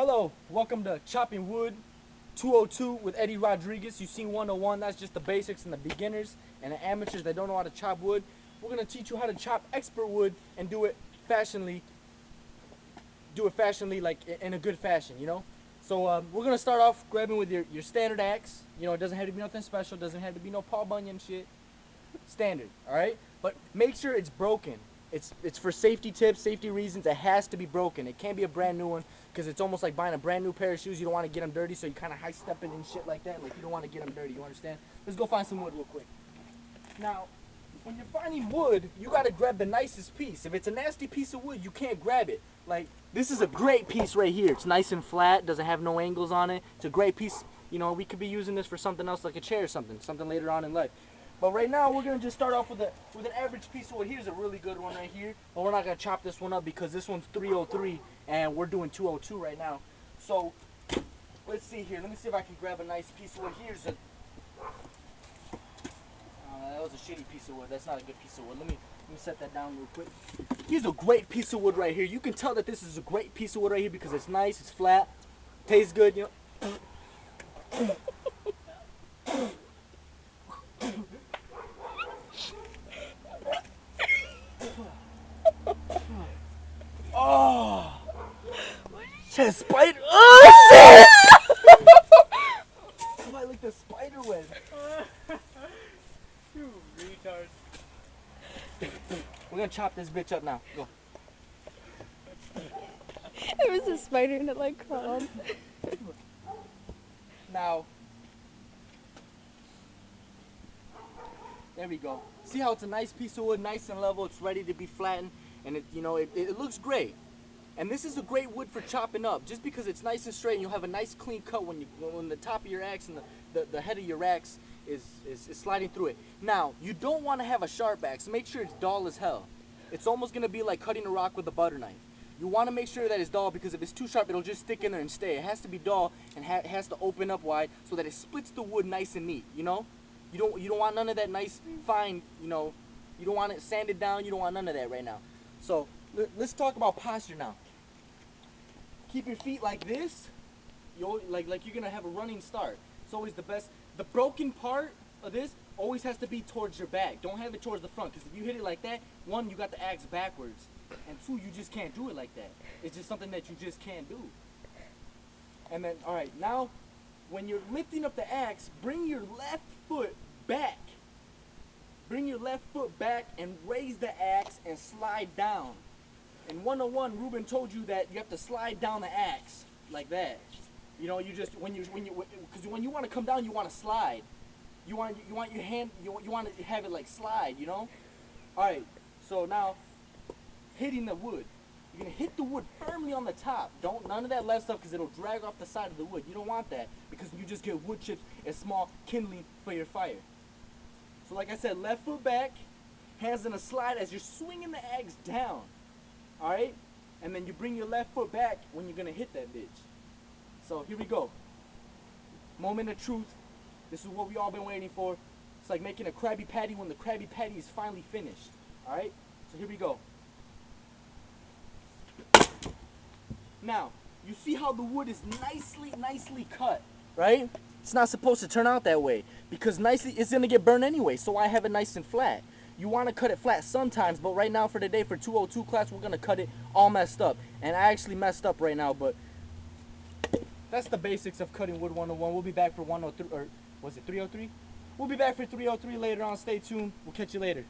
Hello, welcome to Chopping Wood 202 with Eddie Rodriguez. You've seen 101, that's just the basics and the beginners and the amateurs that don't know how to chop wood. We're going to teach you how to chop expert wood and do it fashionably, like in a good fashion, you know? So we're going to start off grabbing with your standard axe. You know, it doesn't have to be nothing special, doesn't have to be no Paul Bunyan shit. Standard, all right? But make sure it's broken. It's for safety tips, safety reasons. It has to be broken. It can't be a brand new one because it's almost like buying a brand new pair of shoes. You don't want to get them dirty, so you kind of high step it and shit like that. Like you don't want to get them dirty. You understand? Let's go find some wood real quick. Now, when you're finding wood, you got to grab the nicest piece. If it's a nasty piece of wood, you can't grab it. Like this is a great piece right here. It's nice and flat. Doesn't have no angles on it. It's a great piece. You know, we could be using this for something else, like a chair or something later on in life. But right now we're gonna just start off with an average piece of wood. Here's a really good one right here. But we're not gonna chop this one up because this one's 303 and we're doing 202 right now. So let's see here. Let me see if I can grab a nice piece of wood. Here's a that was a shitty piece of wood. That's not a good piece of wood. Let me set that down real quick. Here's a great piece of wood right here. You can tell that this is a great piece of wood right here because it's nice, it's flat, tastes good, you know. Oh, shit, spider! Oh shit! I like the spider web. You retard. We're gonna chop this bitch up now. Go. It was a spider and it like crawled. Now, there we go. See how it's a nice piece of wood, nice and level. It's ready to be flattened, and it looks great. And this is a great wood for chopping up, just because it's nice and straight. And you'll have a nice clean cut when the top of your axe and the head of your axe is sliding through it. Now, you don't want to have a sharp axe. Make sure it's dull as hell. It's almost gonna be like cutting a rock with a butter knife. You want to make sure that it's dull because if it's too sharp, it'll just stick in there and stay. It has to be dull and it has to open up wide so that it splits the wood nice and neat. You know, you don't want none of that nice fine. You know, you don't want it sanded down. You don't want none of that right now. So let's talk about posture now. Keep your feet like this. Like you're gonna have a running start. It's always the best. The broken part of this always has to be towards your back. Don't have it towards the front, because if you hit it like that, one, you got the axe backwards, and two, you just can't do it like that. It's just something that you just can't do. And then, all right, now when you're lifting up the axe, bring your left foot back. Bring your left foot back and raise the axe and slide down. In 101, Ruben told you that you have to slide down the axe like that. You know, you just because when you want to come down, you want to slide. You want your hand, you want to have it like slide. You know. All right. So now, hitting the wood. You're gonna hit the wood firmly on the top. Don't none of that left stuff because it'll drag off the side of the wood. You don't want that because you just get wood chips and small kindling for your fire. So like I said, left foot back, hands in a slide as you're swinging the axe down. Alright? And then you bring your left foot back when you're gonna hit that bitch. So here we go. Moment of truth. This is what we all been waiting for. It's like making a Krabby Patty when the Krabby Patty is finally finished. Alright? So here we go. Now, you see how the wood is nicely cut, right? It's not supposed to turn out that way because nicely it's gonna get burned anyway. So I have it nice and flat. You want to cut it flat sometimes, but right now for today for 202 class, we're gonna cut it all messed up. And I actually messed up right now, but that's the basics of cutting wood 101. We'll be back for 103, or was it 303? We'll be back for 303 later on. Stay tuned. We'll catch you later.